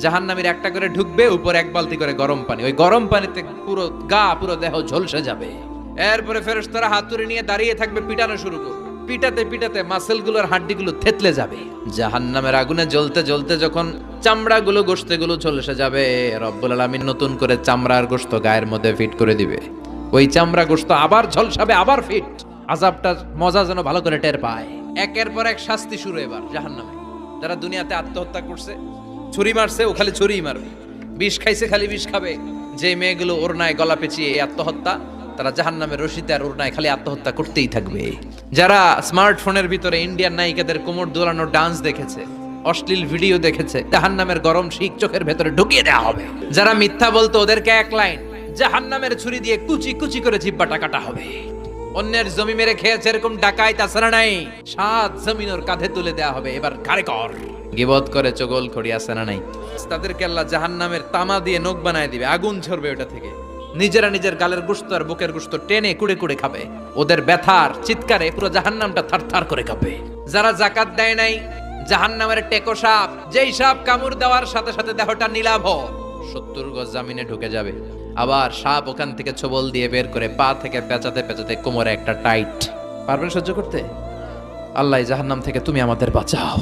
জাহান্নামীর একটা করে ঢুকবে, উপর এক বালতি করে গরম পানি, ওই গরম পানিতে পুরো গা পুরো দেহ ঝলসে যাবে। এরপরে ফেরেশতারা হাতুড়ি নিয়ে দাঁড়িয়ে থাকবে, পিটানো শুরু করবে। পিটাতে পিটাতে মাসেলগুলোর হাড্ডিগুলো থেতলে যাবে। জাহান্নামের আগুনে জ্বলতে জ্বলতে যখন চামড়াগুলো গোশতেগুলো ঝলসে যাবে, রব্বুল আলামিন নতুন করে চামড়ার গোশত গায়ের মধ্যে ফিট করে দিবে। ওই চামড়া গোশত আবার ঝলসাবে, আবার ফিট। আযাবটার মজা যেন ভালো করে টের পায়। একের পর এক শাস্তি শুরু এবার জাহান্নামে। যারা দুনিয়াতে আত্মহত্যা করছে, ছুরি মারছে, ও খালি ছুরিই মারবে। বিষ খাইছে, খালি বিষ খাবে। যে মেয়েগুলো ওড়নায় গলা পেঁচিয়ে এই আত্মহত্যা, তারা জাহান্নামের রশিতে আর ওড়নায় খালি আত্মহত্যা করতেই থাকবে। যারা স্মার্টফোনের ভিতরে ইন্ডিয়ান নায়িকাদের কোমর দোলানো ডান্স দেখেছে, অশ্লীল ভিডিও দেখেছে, জাহান্নামের গরম শিক চোখের ভেতরে ঢুকিয়ে দেওয়া হবে। যারা মিথ্যা বলতো, ওদেরকে এক লাইন জাহান্নামের ছুরি দিয়ে কুচি কুচি করে জিহ্বাটা কাটা হবে। অন্যের জমি মেরে খেয়েছে এরকম ডাকাই তাছাড়া নাই, 7 জমিন ওর কাঁধে তুলে দেওয়া হবে। এবার ঘাড়ে কর। গিবত করে চগল খড়ি আছে না নাই, তাদেরকে আল্লাহ জাহান্নামের তামা দিয়ে নখ বানায় দিবে, আগুন ঝরবে ওটা থেকে। নিজেরা নিজের গালের গোশত আর বুকের গোশত টেনে কুড়ে কুড়ে খাবে। ওদের ব্যথার চিৎকারে পুরো জাহান্নামটা থারথার করে কাঁপবে। যারা যাকাত দেয় নাই, জাহান্নামের টেকো সাপ, যেই সাপ কামড় দেওয়ার সাথে সাথে দেহটা নীলাভ, 70 গজ জামিনে ঢুকে যাবে। আবার সাপ ওখান থেকে ছোবল দিয়ে বের করে পা থেকে পেঁচাতে পেঁচাতে কোমরে একটা টাইট। পারবেন সহ্য করতে? আল্লাহ জাহান্নাম থেকে তুমি আমাদের বাঁচাও।